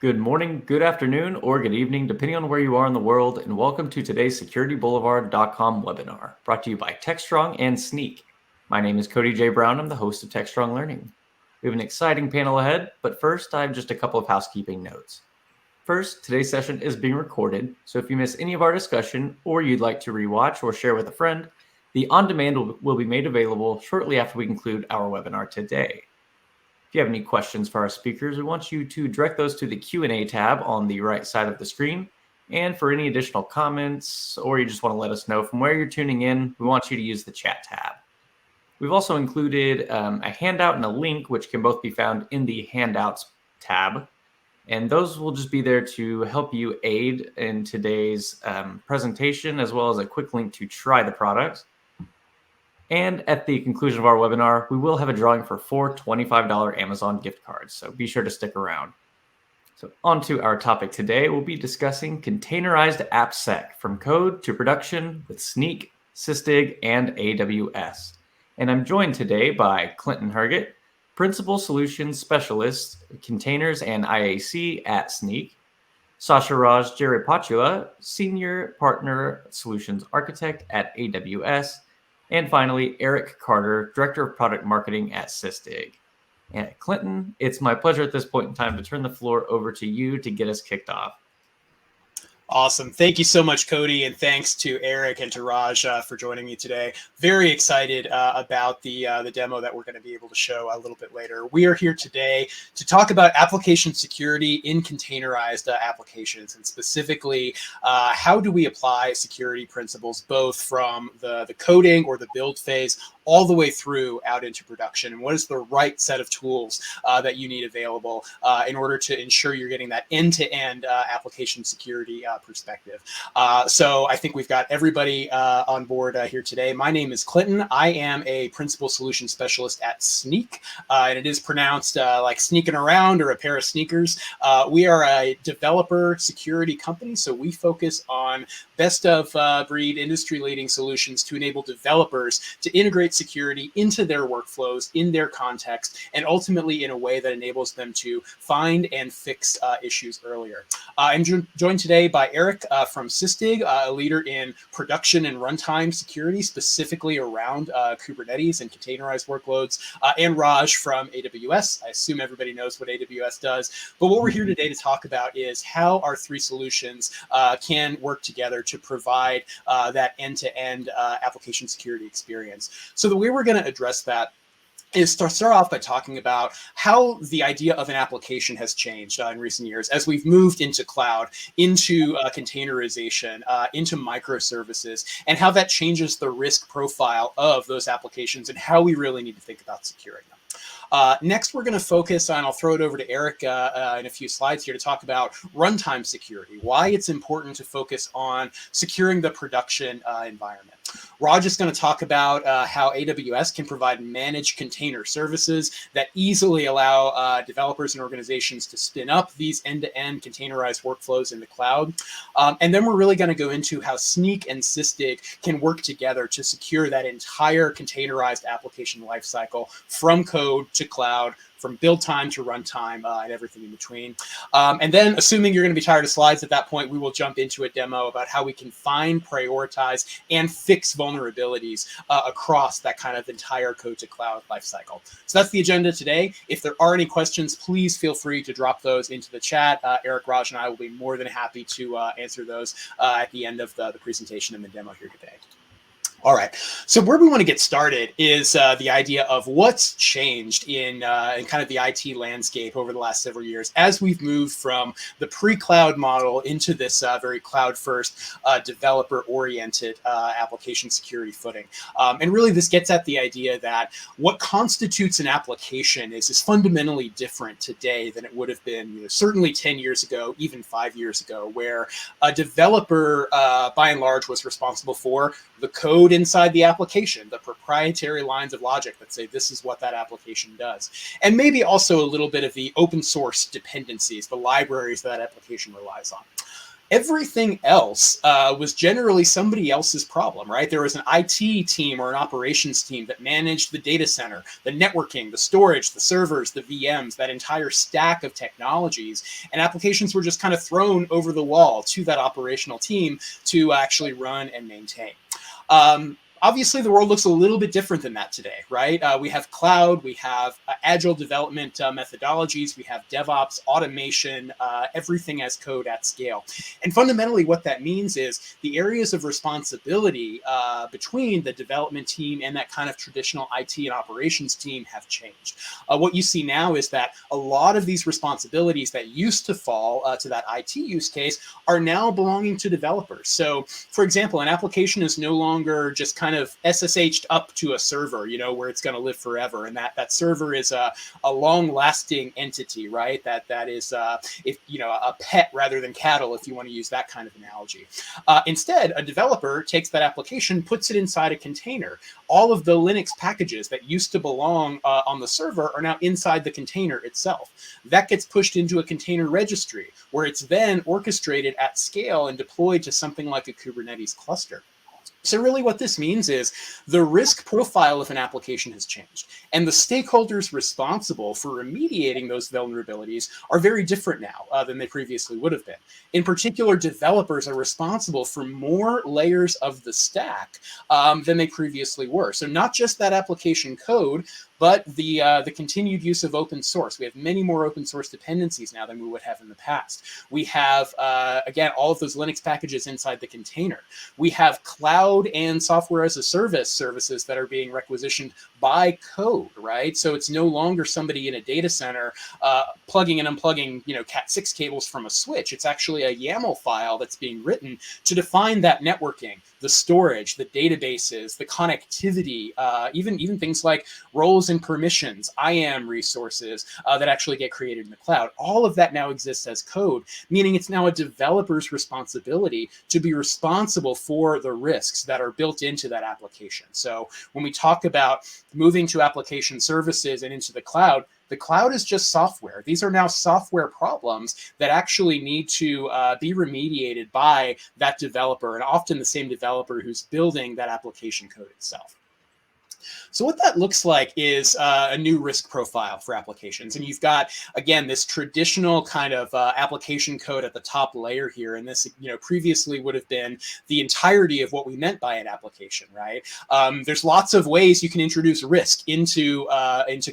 Good morning, good afternoon, or good evening, depending on where you are in the world, and welcome to today's SecurityBoulevard.com webinar, brought to you by TechStrong and Snyk. My name is Cody J. Brown. I'm the host of TechStrong Learning. We have an exciting panel ahead, but first, I have just a couple of housekeeping notes. First, today's session is being recorded, so if you miss any of our discussion or you'd like to rewatch or share with a friend, the on-demand will be made available shortly after we conclude our webinar today. If you have any questions for our speakers, we want you to direct those to the Q&A tab on the right side of the screen. And for any additional comments, or you just want to let us know from where you're tuning in, we want you to use the chat tab. We've also included a handout and a link, which can both be found in the Handouts tab. And those will just be there to help you aid in today's presentation, as well as a quick link to try the products. And at the conclusion of our webinar, we will have a drawing for 4 $25 Amazon gift cards, so be sure to stick around. So on to our topic today, we'll be discussing Containerized AppSec from code to production with Snyk, Sysdig, and AWS. And I'm joined today by Clinton Herget, Principal Solutions Specialist, Containers and IAC at Snyk, Sasha Raj Jaripatula, Senior Partner Solutions Architect at AWS, and finally, Eric Carter, Director of Product Marketing at Sysdig. And Clinton, it's my pleasure at this point in time to turn the floor over to you to get us kicked off. Awesome. Thank you so much, Cody, and thanks to Eric and to Raj for joining me today. Very excited about the demo that we're going to be able to show a little bit later. We are here today to talk about application security in containerized applications, and specifically, how do we apply security principles both from the coding or the build phase all the way through out into production, and what is the right set of tools that you need available in order to ensure you're getting that end-to-end application security perspective. So I think we've got everybody on board here today. My name is Clinton. I am a Principal Solution Specialist at Snyk, and it is pronounced like sneaking around or a pair of sneakers. We are a developer security company, so we focus on best of breed industry-leading solutions to enable developers to integrate security into their workflows, in their context, and ultimately in a way that enables them to find and fix issues earlier. I'm joined today by Eric from Sysdig, a leader in production and runtime security, specifically around Kubernetes and containerized workloads, and Raj from AWS. I assume everybody knows what AWS does, but what we're here today to talk about is how our three solutions can work together to provide that end-to-end application security experience. So the way we're going to address that is to start off by talking about how the idea of an application has changed in recent years as we've moved into cloud, into containerization, into microservices, and how that changes the risk profile of those applications and how we really need to think about securing them. Next, we're going to focus on, I'll throw it over to Eric in a few slides here to talk about runtime security, why it's important to focus on securing the production environment. Raj is going to talk about how AWS can provide managed container services that easily allow developers and organizations to spin up these end-to-end containerized workflows in the cloud. And then we're really going to go into how Snyk and Sysdig can work together to secure that entire containerized application lifecycle from code to cloud, from build time to runtime, and everything in between. And then, assuming you're going to be tired of slides at that point, we will jump into a demo about how we can find, prioritize, and fix vulnerabilities across that kind of entire code to cloud lifecycle. So that's the agenda today. If there are any questions, please feel free to drop those into the chat. Eric, Raj, and I will be more than happy to answer those at the end of the presentation and the demo here today. All right, so where we want to get started is the idea of what's changed in kind of the IT landscape over the last several years as we've moved from the pre-cloud model into this very cloud-first, developer-oriented application security footing. And really, this gets at the idea that what constitutes an application is fundamentally different today than it would have been, certainly 10 years ago, even 5 years ago, where a developer, by and large, was responsible for the code inside the application, the proprietary lines of logic that say this is what that application does. And maybe also a little bit of the open source dependencies, the libraries that application relies on. Everything else was generally somebody else's problem, right? There was an IT team or an operations team that managed the data center, the networking, the storage, the servers, the VMs, that entire stack of technologies, and applications were just kind of thrown over the wall to that operational team to actually run and maintain. Obviously, the world looks a little bit different than that today, right? We have cloud, we have agile development methodologies, we have DevOps, automation, everything as code at scale. And fundamentally, what that means is the areas of responsibility between the development team and that kind of traditional IT and operations team have changed. What you see now is that a lot of these responsibilities that used to fall to that IT use case are now belonging to developers. So, for example, an application is no longer just kind of SSH'd up to a server, where it's going to live forever. And that server is a long-lasting entity, right? That is, a pet rather than cattle, if you want to use that kind of analogy. Instead, a developer takes that application, puts it inside a container. All of the Linux packages that used to belong on the server are now inside the container itself. That gets pushed into a container registry, where it's then orchestrated at scale and deployed to something like a Kubernetes cluster. So really what this means is the risk profile of an application has changed, and the stakeholders responsible for remediating those vulnerabilities are very different now than they previously would have been. In particular, developers are responsible for more layers of the stack than they previously were. So not just that application code, but the continued use of open source. We have many more open source dependencies now than we would have in the past. We have, again, all of those Linux packages inside the container. We have cloud and software as a service services that are being requisitioned by code, right? So it's no longer somebody in a data center plugging and unplugging, Cat6 cables from a switch. It's actually a YAML file that's being written to define that networking, the storage, the databases, the connectivity, even things like roles and permissions, IAM resources that actually get created in the cloud. All of that now exists as code, meaning it's now a developer's responsibility to be responsible for the risks that are built into that application. So when we talk about moving to application services and into the cloud is just software. These are now software problems that actually need to be remediated by that developer, and often the same developer who's building that application code itself. So what that looks like is a new risk profile for applications. And you've got, again, this traditional kind of application code at the top layer here. And this, previously would have been the entirety of what we meant by an application, right? There's lots of ways you can introduce risk into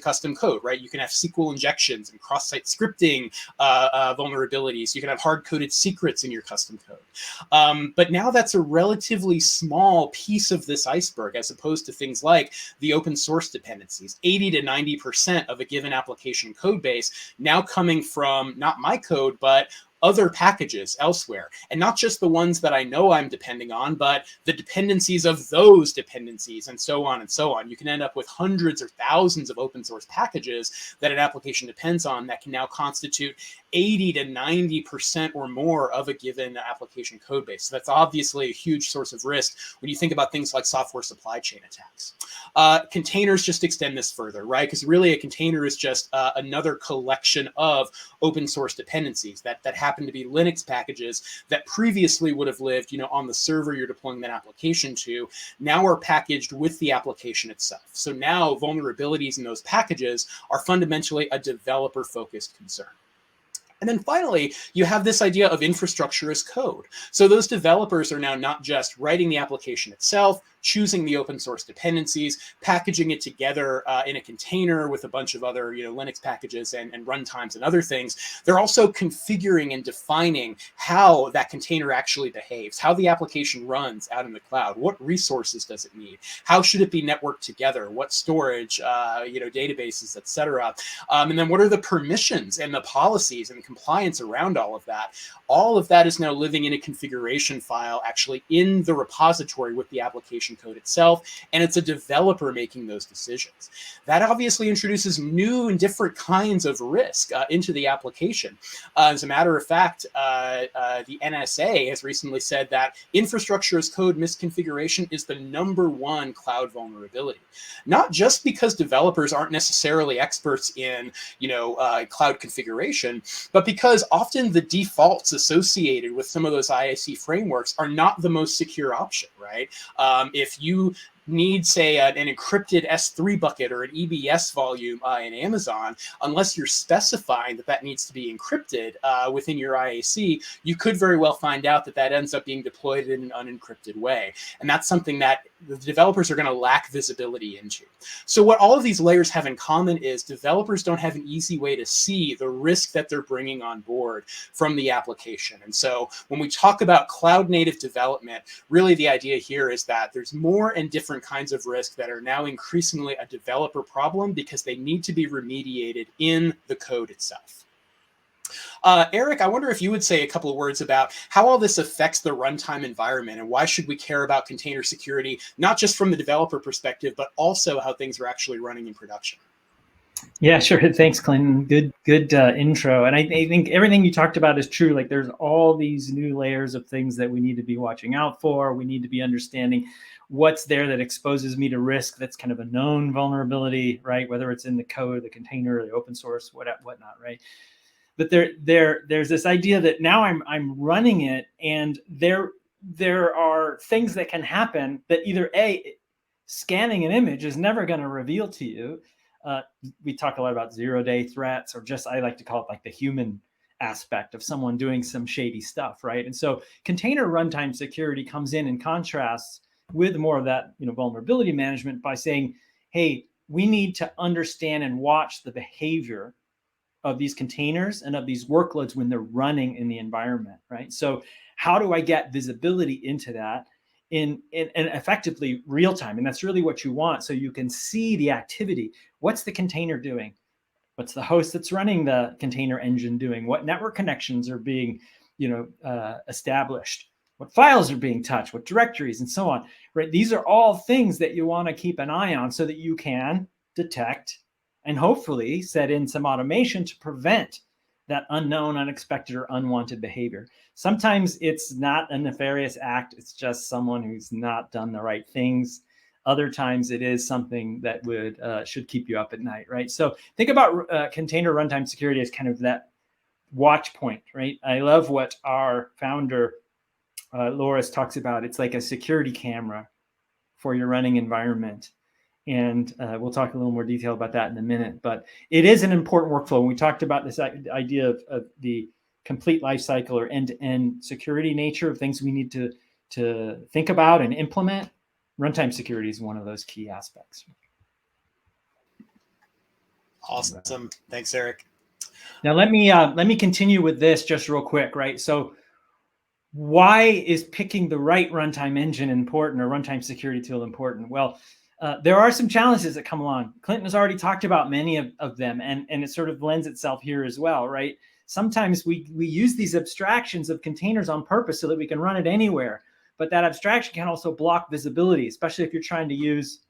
custom code, right? You can have SQL injections and cross-site scripting vulnerabilities. You can have hard-coded secrets in your custom code. But now that's a relatively small piece of this iceberg, as opposed to things like the open source dependencies. 80 to 90% of a given application code base now coming from not my code, but other packages elsewhere, and not just the ones that I know I'm depending on, but the dependencies of those dependencies, and so on and so on. You can end up with hundreds or thousands of open source packages that an application depends on that can now constitute 80 to 90% or more of a given application code base. So that's obviously a huge source of risk when you think about things like software supply chain attacks. Containers just extend this further, right? Because really a container is just another collection of open source dependencies that happen to be Linux packages that previously would have lived, on the server you're deploying that application to, now are packaged with the application itself. So now vulnerabilities in those packages are fundamentally a developer-focused concern. And then finally, you have this idea of infrastructure as code. So those developers are now not just writing the application itself, choosing the open source dependencies, packaging it together in a container with a bunch of other Linux packages and runtimes and other things. They're also configuring and defining how that container actually behaves, how the application runs out in the cloud, what resources does it need, how should it be networked together, what storage, databases, etc. And then what are the permissions and the policies and the compliance around all of that. All of that is now living in a configuration file actually in the repository with the application application code itself, and it's a developer making those decisions. That obviously introduces new and different kinds of risk into the application. As a matter of fact, the NSA has recently said that infrastructure as code misconfiguration is the #1 cloud vulnerability. Not just because developers aren't necessarily experts in, cloud configuration, but because often the defaults associated with some of those IAC frameworks are not the most secure option, right? If you need, say, an encrypted S3 bucket or an EBS volume in Amazon, unless you're specifying that that needs to be encrypted within your IAC, you could very well find out that that ends up being deployed in an unencrypted way. And that's something that the developers are going to lack visibility into. So what all of these layers have in common is developers don't have an easy way to see the risk that they're bringing on board from the application. And so when we talk about cloud native development, really the idea here is that there's more and different kinds of risk that are now increasingly a developer problem because they need to be remediated in the code itself. Eric, I wonder if you would say a couple of words about how all this affects the runtime environment and why should we care about container security, not just from the developer perspective, but also how things are actually running in production. Yeah, sure. Thanks, Clinton. Good intro. And I think everything you talked about is true. Like there's all these new layers of things that we need to be watching out for. We need to be understanding what's there that exposes me to risk. That's kind of a known vulnerability, right? Whether it's in the code, the container, the open source, whatnot, right? But there's this idea that now I'm running it, and there are things that can happen that either scanning an image is never going to reveal to you. We talk a lot about zero-day threats, or just I like to call it like the human aspect of someone doing some shady stuff, right? And so container runtime security comes in contrast with more of that, vulnerability management by saying, hey, we need to understand and watch the behavior of these containers and of these workloads when they're running in the environment, right? So how do I get visibility into that in effectively real time? And that's really what you want. So you can see the activity. What's the container doing? What's the host that's running the container engine doing? What network connections are being, established? What files are being touched? What directories and so on, right? These are all things that you want to keep an eye on so that you can detect and hopefully set in some automation to prevent that unknown, unexpected, or unwanted behavior. Sometimes it's not a nefarious act. It's just someone who's not done the right things. Other times it is something that should keep you up at night, right? So think about container runtime security as kind of that watch point, right? I love what our founder, Loris, talks about. It's like a security camera for your running environment. And we'll talk a little more detail about that in a minute. But it is an important workflow. We talked about this idea of the complete lifecycle or end-to-end security nature of things we need to think about and implement. Runtime security is one of those key aspects. Awesome. Thanks, Eric. Now let me continue with this just real quick, right? So why is picking the right runtime engine important, or runtime security tool important? Well, there are some challenges that come along. Clinton has already talked about many of them, and it sort of lends itself here as well, right? Sometimes we use these abstractions of containers on purpose so that we can run it anywhere, but that abstraction can also block visibility, especially if you're trying to use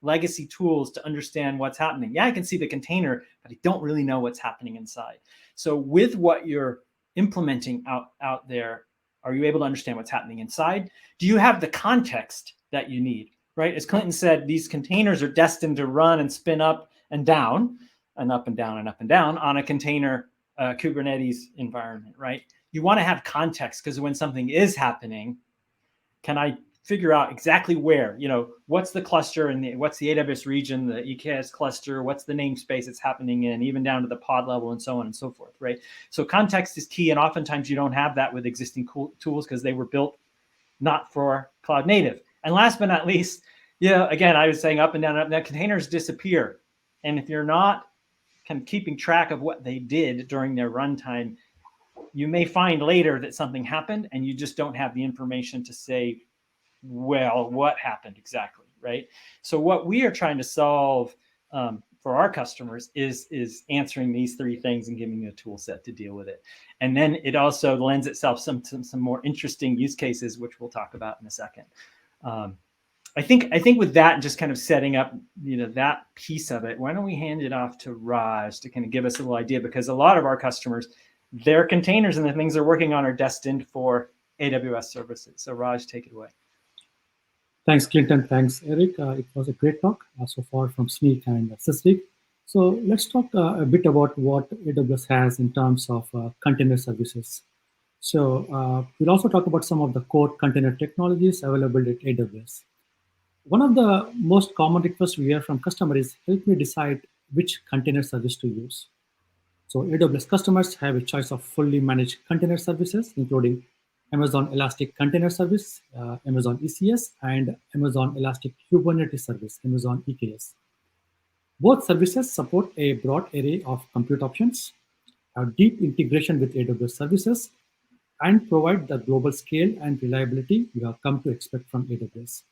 legacy tools to understand what's happening. Yeah, I can see the container, but I don't really know what's happening inside. So with what you're implementing out there, are you able to understand what's happening inside? Do you have the context that you need? Right? As Clinton said, these containers are destined to run and spin up and down and up and down and up and down on a container Kubernetes environment, right? You want to have context because when something is happening, can I figure out exactly where, what's the cluster and what's the AWS region, the EKS cluster, what's the namespace it's happening in, even down to the pod level and so on and so forth, right? So context is key. And oftentimes you don't have that with existing tools because they were built not for cloud native. And last but not least, again, I was saying up and down, containers disappear. And if you're not kind of keeping track of what they did during their runtime, you may find later that something happened and you just don't have the information to say, well, what happened exactly, right? So what we are trying to solve for our customers is answering these three things and giving you a tool set to deal with it. And then it also lends itself some more interesting use cases, which we'll talk about in a second. I think with that, just kind of setting up, that piece of it, why don't we hand it off to Raj to kind of give us a little idea, because a lot of our customers, their containers and the things they're working on are destined for AWS services. So Raj, take it away. Thanks, Clinton. Thanks, Eric. It was a great talk so far from Snyk and Sysdig. So let's talk a bit about what AWS has in terms of container services. So we'll also talk about some of the core container technologies available at AWS. One of the most common requests we hear from customers is, help me decide which container service to use. So AWS customers have a choice of fully managed container services, including Amazon Elastic Container Service, Amazon ECS, and Amazon Elastic Kubernetes Service, Amazon EKS. Both services support a broad array of compute options, have deep integration with AWS services, and provide the global scale and reliability you have come to expect from AWS.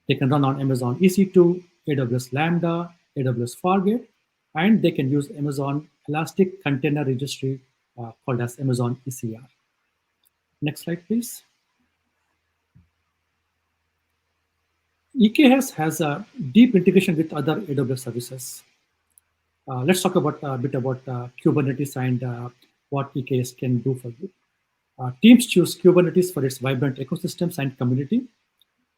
They can run on Amazon EC2, AWS Lambda, AWS Fargate, and they can use Amazon Elastic Container Registry called as Amazon ECR. Next slide, please. EKS has a deep integration with other AWS services. Let's talk about a bit about Kubernetes and what EKS can do for you. Teams choose Kubernetes for its vibrant ecosystems and community,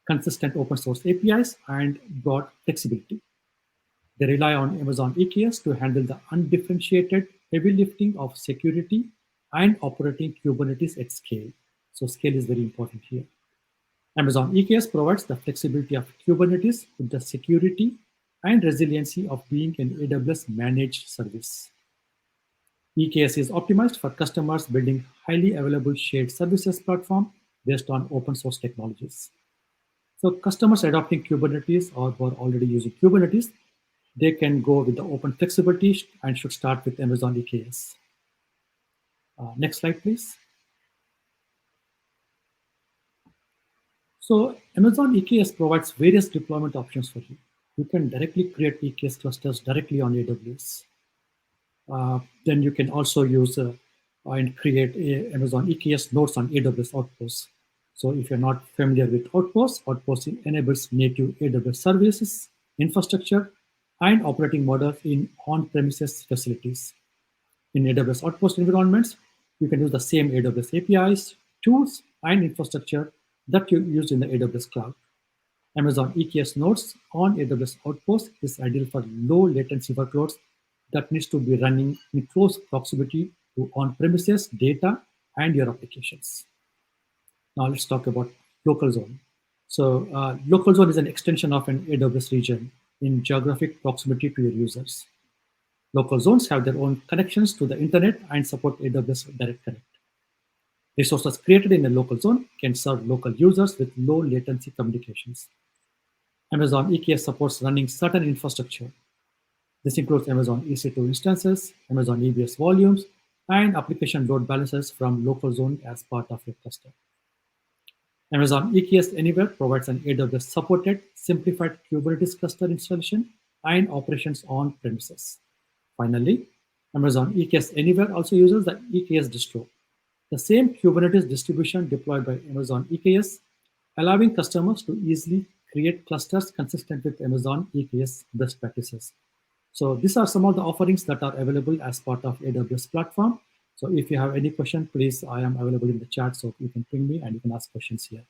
consistent open source APIs, and broad flexibility. They rely on Amazon EKS to handle the undifferentiated heavy lifting of security and operating Kubernetes at scale. So scale is very important here. Amazon EKS provides the flexibility of Kubernetes with the security and resiliency of being an AWS managed service. EKS is optimized for customers building highly available shared services platform based on open source technologies. So customers adopting Kubernetes or who are already using Kubernetes, they can go with the open flexibility and should start with Amazon EKS. Next slide, please. So Amazon EKS provides various deployment options for you. You can directly create EKS clusters directly on AWS. Then you can also use and create Amazon EKS nodes on AWS Outposts. So if you're not familiar with Outposts, Outposts enables native AWS services, infrastructure, and operating models in on-premises facilities. In AWS Outpost environments, you can use the same AWS APIs, tools, and infrastructure that you use in the AWS cloud. Amazon EKS nodes on AWS Outpost is ideal for low latency workloads that needs to be running in close proximity to on-premises data and your applications. Now let's talk about local zone. So local zone is an extension of an AWS region in geographic proximity to your users. Local zones have their own connections to the internet and support AWS Direct Connect. Resources created in a local zone can serve local users with low latency communications. Amazon EKS supports running certain infrastructure. This includes Amazon EC2 instances, Amazon EBS volumes, and application load balancers from local zone as part of your cluster. Amazon EKS Anywhere provides an AWS-supported, simplified Kubernetes cluster installation and operations on premises. Finally, Amazon EKS Anywhere also uses the EKS distro, the same Kubernetes distribution deployed by Amazon EKS, allowing customers to easily create clusters consistent with Amazon EKS best practices. So these are some of the offerings that are available as part of AWS platform. So if you have any question, please, I am available in the chat, so you can ping me and you can ask questions here.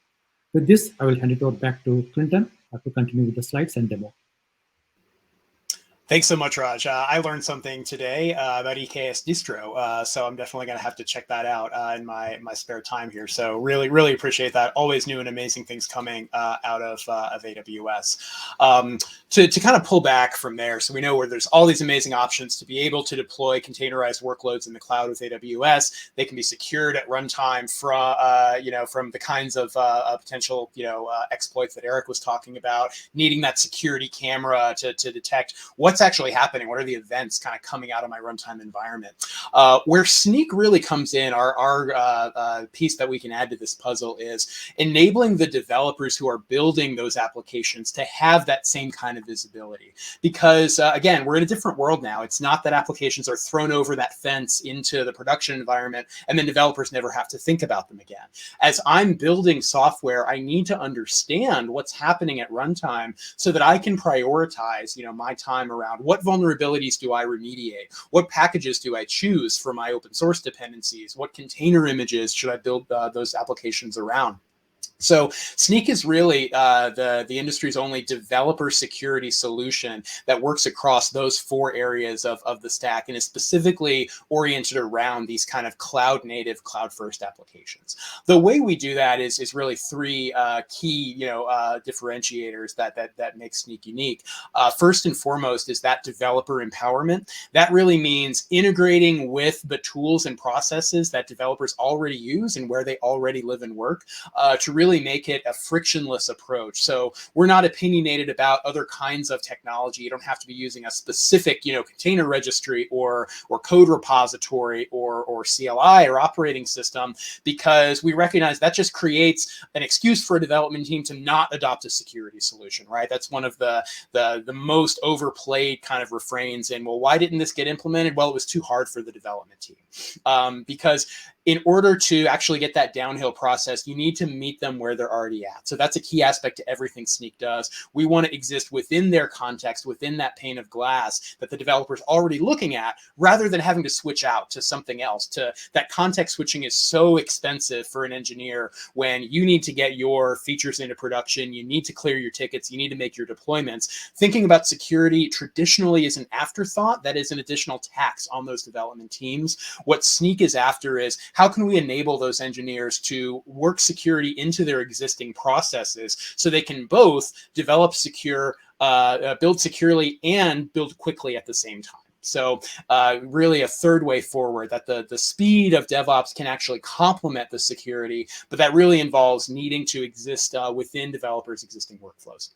With this, I will hand it over back to Clinton to continue with the slides and demo. Thanks so much, Raj. I learned something today about EKS distro, so I'm definitely going to have to check that out in my spare time here. So really appreciate that. Always new and amazing things coming out of AWS. To kind of pull back from there, so we know where there's all these amazing options to be able to deploy containerized workloads in the cloud with AWS. They can be secured at runtime from the kinds of potential exploits that Eric was talking about, needing that security camera to detect what's what's actually happening? What are the events kind of coming out of my runtime environment? Where Snyk really comes in, our piece that we can add to this puzzle is enabling the developers who are building those applications to have that same kind of visibility. Because again, we're in a different world now. It's not that applications are thrown over that fence into the production environment and then developers never have to think about them again. As I'm building software, I need to understand what's happening at runtime so that I can prioritize, my time around what vulnerabilities do I remediate, what packages do I choose for my open source dependencies, what container images should I build those applications around. So Snyk is really the industry's only developer security solution that works across those 4 areas of the stack and is specifically oriented around these kind of cloud native, cloud first applications. The way we do that is really 3 key differentiators that make Snyk unique. First and foremost is that developer empowerment. That really means integrating with the tools and processes that developers already use and where they already live and work to really make it a frictionless approach. So we're not opinionated about other kinds of technology. You don't have to be using a specific, container registry or code repository or CLI or operating system, because we recognize that just creates an excuse for a development team to not adopt a security solution, right? That's one of the most overplayed kind of refrains in, well, why didn't this get implemented? Well, it was too hard for the development team. Because in order to actually get that downhill process, you need to meet them where they're already at. So that's a key aspect to everything Snyk does. We want to exist within their context, within that pane of glass that the developer's already looking at, rather than having to switch out to something else. That context switching is so expensive for an engineer when you need to get your features into production, you need to clear your tickets, you need to make your deployments. Thinking about security traditionally is an afterthought. That is an additional tax on those development teams. What Snyk is after is, how can we enable those engineers to work security into their existing processes so they can both develop secure, build securely, and build quickly at the same time? So really a third way forward, that the speed of DevOps can actually complement the security, but that really involves needing to exist within developers' existing workflows.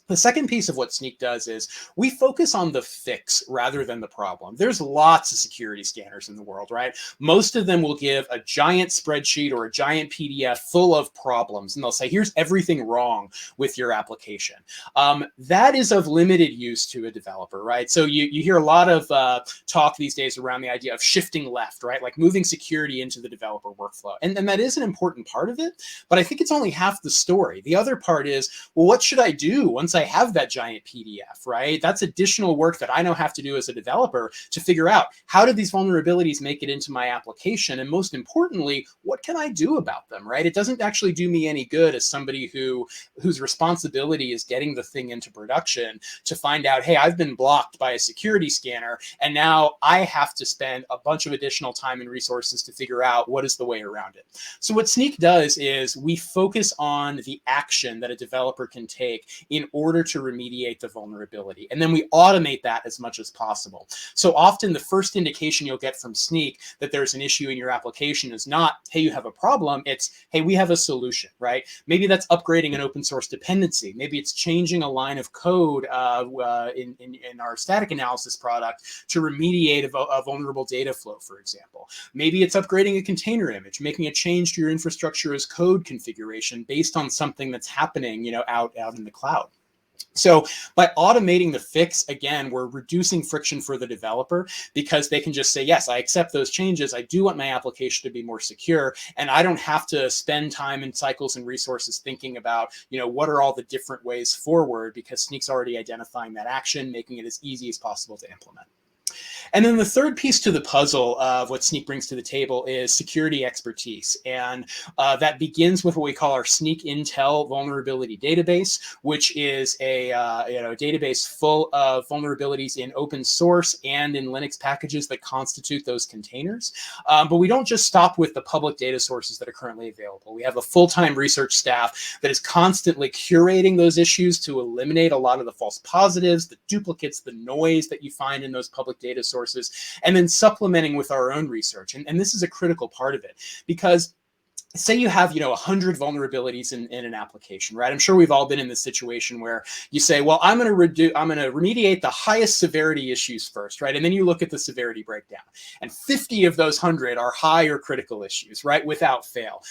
The second piece of what Snyk does is we focus on the fix rather than the problem. There's lots of security scanners in the world, right? Most of them will give a giant spreadsheet or a giant PDF full of problems, and they'll say, here's everything wrong with your application. That is of limited use to a developer, right? So you hear a lot of talk these days around the idea of shifting left, right? Like moving security into the developer workflow. And that is an important part of it, but I think it's only half the story. The other part is, well, what should I do once I have that giant PDF, right? That's additional work that I now have to do as a developer to figure out, how did these vulnerabilities make it into my application? And most importantly, what can I do about them, right? It doesn't actually do me any good as somebody whose responsibility is getting the thing into production to find out, hey, I've been blocked by a security scanner, and now I have to spend a bunch of additional time and resources to figure out what is the way around it. So what Snyk does is we focus on the action that a developer can take in order to remediate the vulnerability. And then we automate that as much as possible. So often the first indication you'll get from Snyk that there's an issue in your application is not, hey, you have a problem. It's, hey, we have a solution, right? Maybe that's upgrading an open source dependency. Maybe it's changing a line of code in our static analysis product to remediate a vulnerable data flow, for example. Maybe it's upgrading a container image, making a change to your infrastructure as code configuration based on something that's happening, out in the cloud. So by automating the fix, again, we're reducing friction for the developer, because they can just say, yes, I accept those changes. I do want my application to be more secure. And I don't have to spend time and cycles and resources thinking about, what are all the different ways forward, because Snyk's already identifying that action, making it as easy as possible to implement. And then the third piece to the puzzle of what Snyk brings to the table is security expertise. And that begins with what we call our Snyk Intel vulnerability database, which is a database full of vulnerabilities in open source and in Linux packages that constitute those containers. But we don't just stop with the public data sources that are currently available. We have a full-time research staff that is constantly curating those issues to eliminate a lot of the false positives, the duplicates, the noise that you find in those public data sources, and then supplementing with our own research. And this is a critical part of it, because say you have, 100 vulnerabilities in an application, right? I'm sure we've all been in this situation where you say, well, I'm going to remediate the highest severity issues first, right? And then you look at the severity breakdown, and 50 of those 100 are high or critical issues, right? Without fail.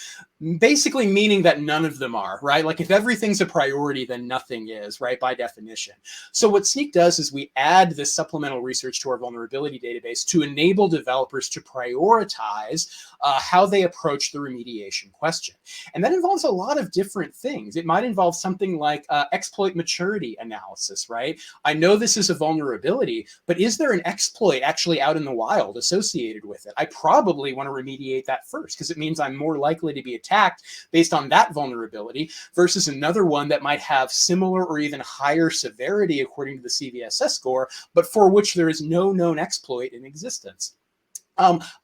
Basically meaning that none of them are, right? Like if everything's a priority, then nothing is, right? By definition. So what Snyk does is we add this supplemental research to our vulnerability database to enable developers to prioritize how they approach the remediation question. And that involves a lot of different things. It might involve something like exploit maturity analysis, right? I know this is a vulnerability, but is there an exploit actually out in the wild associated with it? I probably want to remediate that first because it means I'm more likely to be attacked based on that vulnerability versus another one that might have similar or even higher severity according to the CVSS score, but for which there is no known exploit in existence.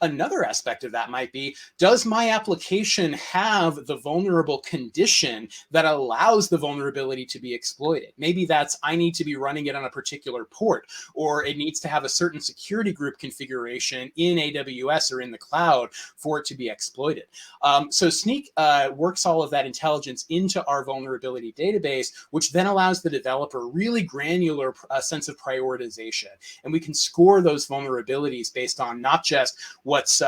Another aspect of that might be, does my application have the vulnerable condition that allows the vulnerability to be exploited? Maybe that's, I need to be running it on a particular port, or it needs to have a certain security group configuration in AWS or in the cloud for it to be exploited. So Snyk works all of that intelligence into our vulnerability database, which then allows the developer really granular sense of prioritization. And we can score those vulnerabilities based on not just what's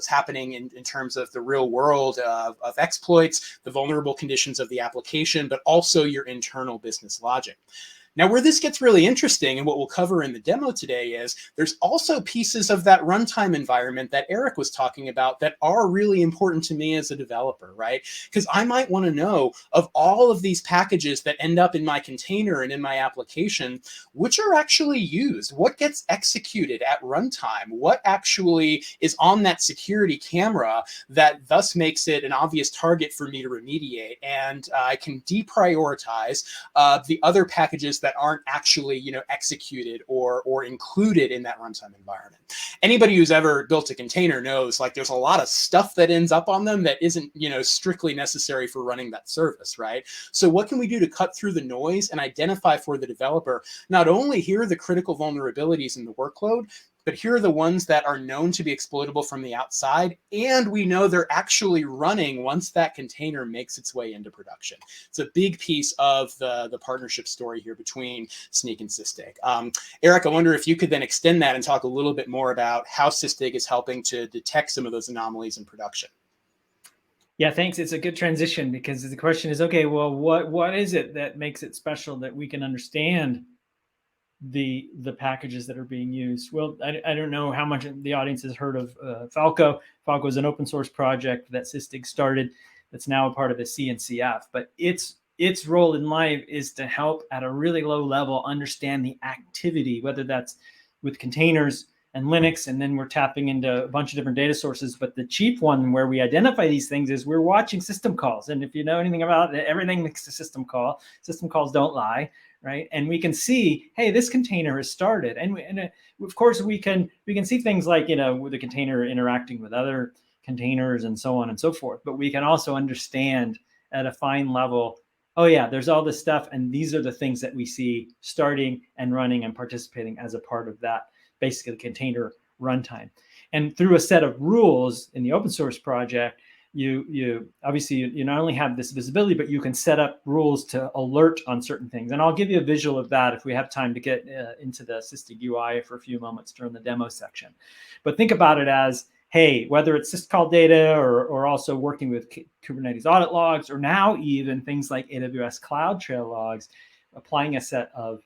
happening in terms of the real world of exploits, the vulnerable conditions of the application, but also your internal business logic. Now, where this gets really interesting and what we'll cover in the demo today is there's also pieces of that runtime environment that Eric was talking about that are really important to me as a developer, right? Because I might want to know of all of these packages that end up in my container and in my application, which are actually used, what gets executed at runtime, what actually is on that security camera that thus makes it an obvious target for me to remediate. And I can deprioritize the other packages that aren't actually, executed or included in that runtime environment. Anybody who's ever built a container knows, like, there's a lot of stuff that ends up on them that isn't, strictly necessary for running that service, right? So what can we do to cut through the noise and identify for the developer, not only here are the critical vulnerabilities in the workload, but here are the ones that are known to be exploitable from the outside, and we know they're actually running once that container makes its way into production. It's a big piece of the partnership story here between Snyk and Sysdig. Eric, I wonder if you could then extend that and talk a little bit more about how Sysdig is helping to detect some of those anomalies in production. Yeah, thanks. It's a good transition because the question is, okay, well, what is it that makes it special that we can understand the packages that are being used? Well, I don't know how much the audience has heard of Falco. Falco is an open source project that Sysdig started that's now a part of the CNCF, but its role in life is to help at a really low level understand the activity, whether that's with containers and Linux, and then we're tapping into a bunch of different data sources. But the chief one where we identify these things is we're watching system calls. And if you know anything about it, everything makes a system call. System calls don't lie, right? And we can see, hey, this container has started. And of course, we can see things like, with the container interacting with other containers and so on and so forth. But we can also understand at a fine level, oh yeah, there's all this stuff, and these are the things that we see starting and running and participating as a part of that, basically the container runtime. And through a set of rules in the open source project, you obviously you not only have this visibility, but you can set up rules to alert on certain things. And I'll give you a visual of that if we have time to get into the Sysdig UI for a few moments during the demo section. But think about it as, hey, whether it's syscall data or also working with Kubernetes audit logs, or now even things like AWS CloudTrail logs, applying a set of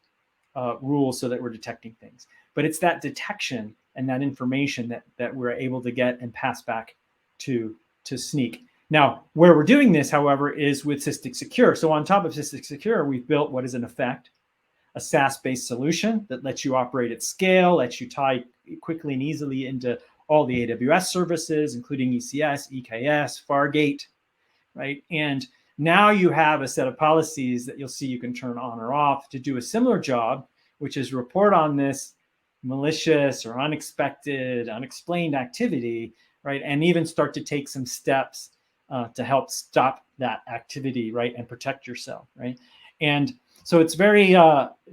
rules so that we're detecting things. But it's that detection and that information that we're able to get and pass back to Snyk. Now, where we're doing this, however, is with Sysdig Secure. So on top of Sysdig Secure, we've built what is in effect a SaaS-based solution that lets you operate at scale, lets you tie quickly and easily into all the AWS services, including ECS, EKS, Fargate, right? And now you have a set of policies that you'll see you can turn on or off to do a similar job, which is report on this malicious or unexpected, unexplained activity, right? And even start to take some steps to help stop that activity, right? And protect yourself, right? And so it's very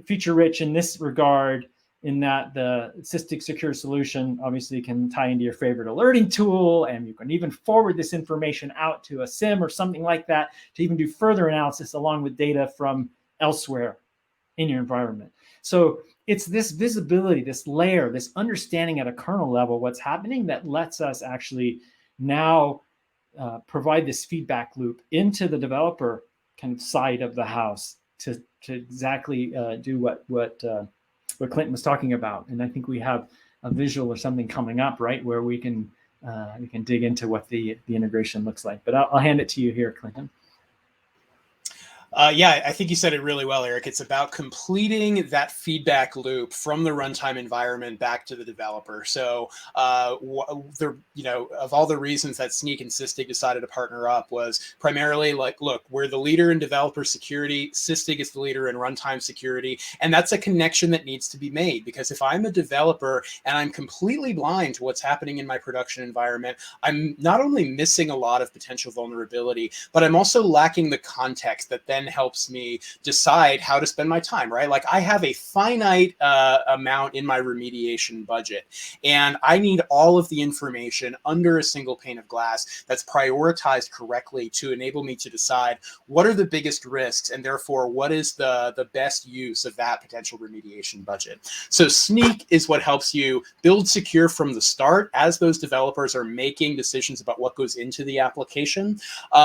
feature rich in this regard. in that the Sysdig secure solution obviously can tie into your favorite alerting tool, and you can even forward this information out to a SIEM or something like that to even do further analysis along with data from elsewhere in your environment. So it's this visibility, this layer, this understanding at a kernel level what's happening that lets us actually now provide this feedback loop into the developer kind of side of the house to exactly do what Clinton was talking about. And I think we have a visual or something coming up, right, where we can dig into what the integration looks like. But I'll hand it to you here, Clinton. Yeah, I think you said it really well, Eric. It's about completing that feedback loop from the runtime environment back to the developer. So, of all the reasons that Snyk and Sysdig decided to partner up was primarily like, look, we're the leader in developer security. Sysdig is the leader in runtime security. And that's a connection that needs to be made, because if I'm a developer and I'm completely blind to what's happening in my production environment, I'm not only missing a lot of potential vulnerability, but I'm also lacking the context that then helps me decide how to spend my time, right? Like I have a finite amount in my remediation budget, and I need all of the information under a single pane of glass that's prioritized correctly to enable me to decide what are the biggest risks, and therefore what is the best use of that potential remediation budget. So Snyk is what helps you build secure from the start as those developers are making decisions about what goes into the application.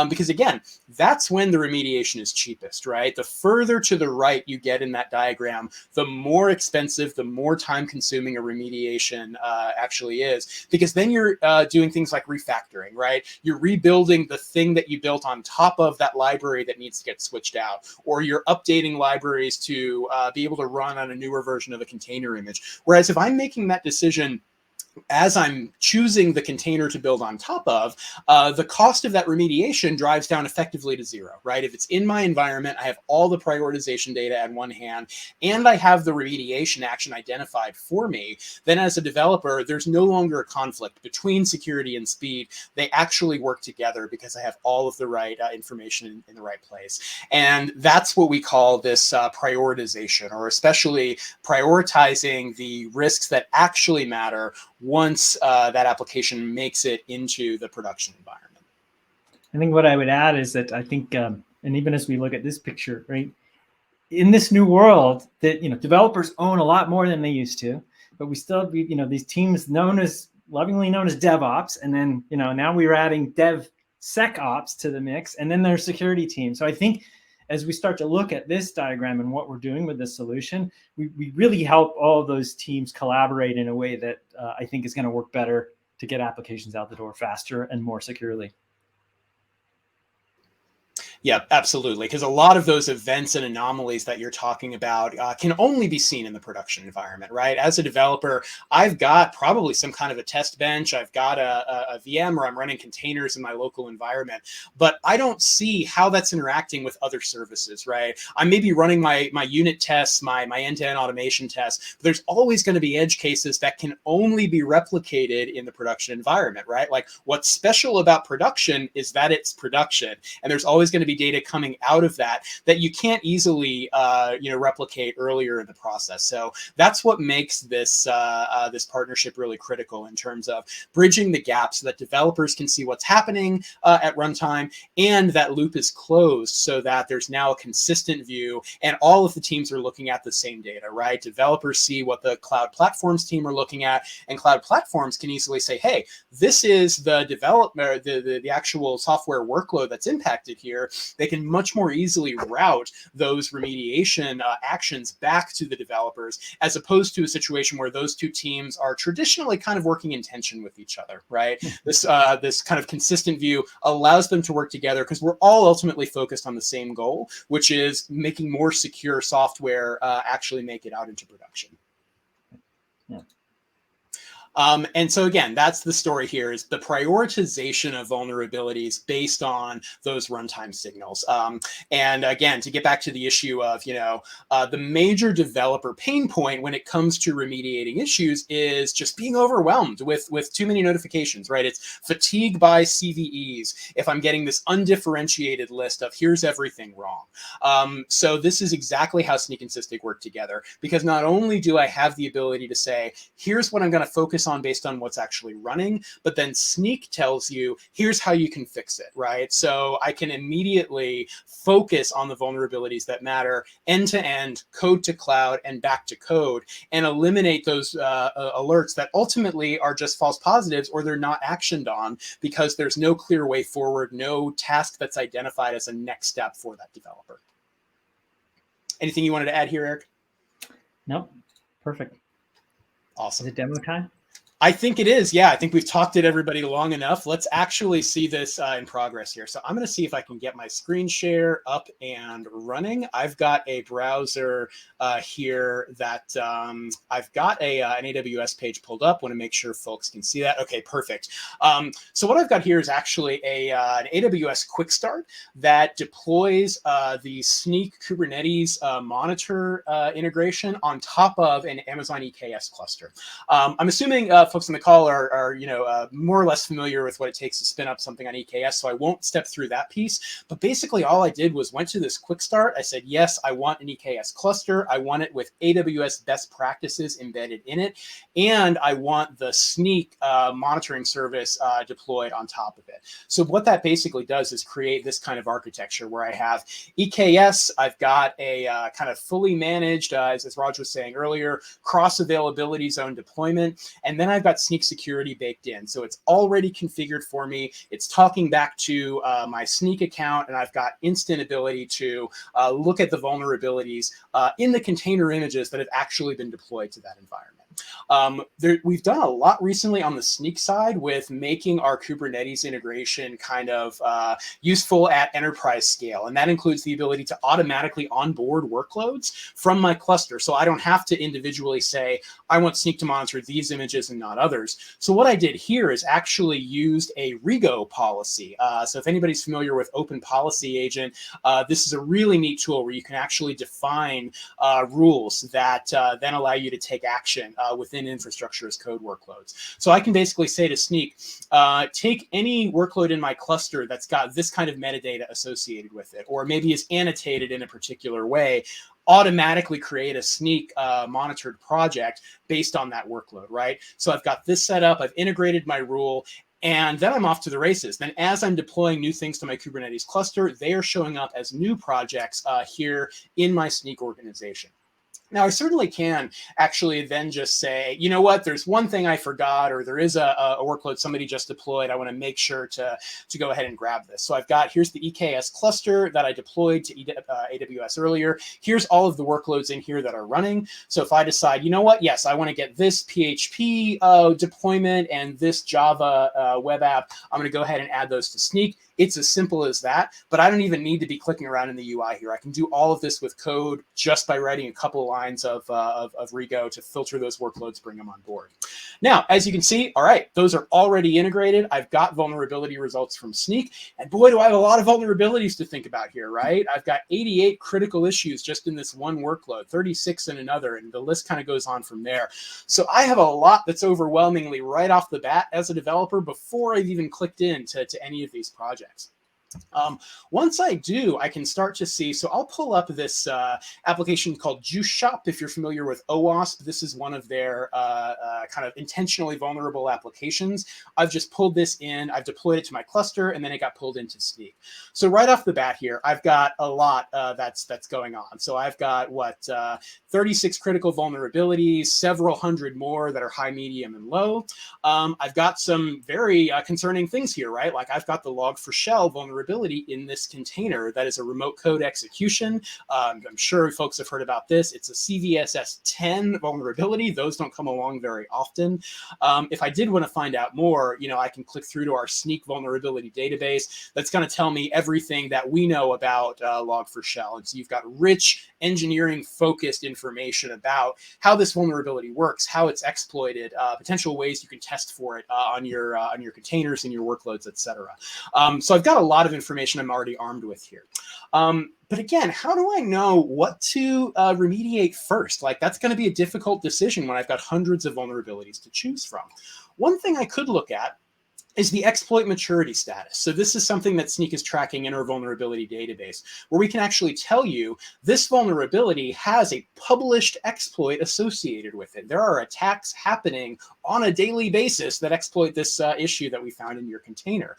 Because again, that's when the remediation is cheapest, right? The further to the right you get in that diagram, the more expensive, the more time consuming a remediation actually is, because then you're doing things like refactoring, right? You're rebuilding the thing that you built on top of that library that needs to get switched out, or you're updating libraries to be able to run on a newer version of a container image. Whereas if I'm making that decision as I'm choosing the container to build on top of, the cost of that remediation drives down effectively to zero, right? If it's in my environment, I have all the prioritization data at one hand, and I have the remediation action identified for me, then as a developer, there's no longer a conflict between security and speed. They actually work together because I have all of the right information in the right place. And that's what we call this prioritization, or especially prioritizing the risks that actually matter once that application makes it into the production environment. I think what I would add is that I think, and even as we look at this picture, right, in this new world, that developers own a lot more than they used to, but we still have these teams lovingly known as DevOps, and then now we're adding DevSecOps to the mix, and then there's security team. So I think as we start to look at this diagram and what we're doing with this solution, we really help all of those teams collaborate in a way that I think is going to work better to get applications out the door faster and more securely. Yeah, absolutely. Because a lot of those events and anomalies that you're talking about can only be seen in the production environment, right? As a developer, I've got probably some kind of a test bench. I've got a VM where I'm running containers in my local environment, but I don't see how that's interacting with other services, right? I may be running my unit tests, my end-to-end automation tests, but there's always going to be edge cases that can only be replicated in the production environment, right? Like what's special about production is that it's production, and there's always going to be data coming out of that you can't easily replicate earlier in the process. So that's what makes this this partnership really critical in terms of bridging the gap so that developers can see what's happening at runtime, and that loop is closed so that there's now a consistent view and all of the teams are looking at the same data, right? Developers see what the cloud platforms team are looking at, and cloud platforms can easily say, hey, this is the development, the actual software workload that's impacted here. They can much more easily route those remediation actions back to the developers, as opposed to a situation where those two teams are traditionally kind of working in tension with each other, right? This kind of consistent view allows them to work together because we're all ultimately focused on the same goal, which is making more secure software actually make it out into production. Yeah. And so again, that's the story here, is the prioritization of vulnerabilities based on those runtime signals. And again, to get back to the issue of, the major developer pain point when it comes to remediating issues is just being overwhelmed with too many notifications, right? It's fatigue by CVEs if I'm getting this undifferentiated list of here's everything wrong. So this is exactly how Snyk and Sysdig work together, because not only do I have the ability to say, here's what I'm going to focus on based on what's actually running, but then Snyk tells you, here's how you can fix it, right? So I can immediately focus on the vulnerabilities that matter end to end, code to cloud, and back to code, and eliminate those alerts that ultimately are just false positives, or they're not actioned on because there's no clear way forward, no task that's identified as a next step for that developer. Anything you wanted to add here, Eric? Nope. Perfect. Awesome. Is it demo time? I think it is. Yeah, I think we've talked to everybody long enough. Let's actually see this in progress here. So I'm going to see if I can get my screen share up and running. I've got a browser here that I've got an AWS page pulled up. Want to make sure folks can see that. Okay, perfect. So what I've got here is actually an AWS quick start that deploys the Snyk Kubernetes monitor integration on top of an Amazon EKS cluster. I'm assuming folks on the call are more or less familiar with what it takes to spin up something on EKS, so I won't step through that piece. But basically all I did was went to this quick start. I said, yes, I want an EKS cluster. I want it with AWS best practices embedded in it. And I want the Snyk monitoring service deployed on top of it. So what that basically does is create this kind of architecture where I have EKS, I've got a kind of fully managed, as Raj was saying earlier, cross availability zone deployment. And then I've got Snyk Security baked in. So it's already configured for me. It's talking back to my Snyk account, and I've got instant ability to look at the vulnerabilities in the container images that have actually been deployed to that environment. We've done a lot recently on the Snyk side with making our Kubernetes integration kind of useful at enterprise scale. And that includes the ability to automatically onboard workloads from my cluster. So I don't have to individually say, I want Snyk to monitor these images and not others. So what I did here is actually used a REGO policy. So if anybody's familiar with Open Policy Agent, this is a really neat tool where you can actually define rules that then allow you to take action within infrastructure as code workloads. So I can basically say to Snyk, take any workload in my cluster that's got this kind of metadata associated with it, or maybe is annotated in a particular way, automatically create a Snyk monitored project based on that workload, right? So I've got this set up, I've integrated my rule, and then I'm off to the races. Then as I'm deploying new things to my Kubernetes cluster, they are showing up as new projects here in my Snyk organization. Now, I certainly can actually then just say, you know what, there's one thing I forgot, or there is a workload somebody just deployed. I want to make sure to go ahead and grab this. So I've got, here's the EKS cluster that I deployed to AWS earlier. Here's all of the workloads in here that are running. So if I decide, you know what, yes, I want to get this PHP deployment and this Java web app, I'm going to go ahead and add those to Snyk. It's as simple as that, but I don't even need to be clicking around in the UI here. I can do all of this with code just by writing a couple of lines of REGO to filter those workloads, bring them on board. Now, as you can see, all right, those are already integrated. I've got vulnerability results from Snyk, and boy, do I have a lot of vulnerabilities to think about here, right? I've got 88 critical issues just in this one workload, 36 in another, and the list kind of goes on from there. So I have a lot that's overwhelmingly right off the bat as a developer before I've even clicked into any of these projects. Once I do, I can start to see, so I'll pull up this application called Juice Shop. If you're familiar with OWASP, this is one of their kind of intentionally vulnerable applications. I've just pulled this in, I've deployed it to my cluster, and then it got pulled into Snyk. So right off the bat here, I've got a lot that's going on. So I've got 36 critical vulnerabilities, several hundred more that are high, medium, and low. I've got some very concerning things here, right? Like I've got the log4shell vulnerability vulnerability in this container that is a remote code execution. I'm sure folks have heard about this. It's a CVSS 10 vulnerability. Those don't come along very often. If I did want to find out more, I can click through to our Snyk vulnerability database. That's going to tell me everything that we know about Log4Shell. And so you've got rich engineering focused information about how this vulnerability works, how it's exploited, potential ways you can test for it on your containers and your workloads, etc. So I've got a lot of information I'm already armed with here. But again, how do I know what to remediate first? Like, that's going to be a difficult decision when I've got hundreds of vulnerabilities to choose from. One thing I could look at is the exploit maturity status. So this is something that Snyk is tracking in our vulnerability database, where we can actually tell you this vulnerability has a published exploit associated with it. There are attacks happening on a daily basis that exploit this issue that we found in your container.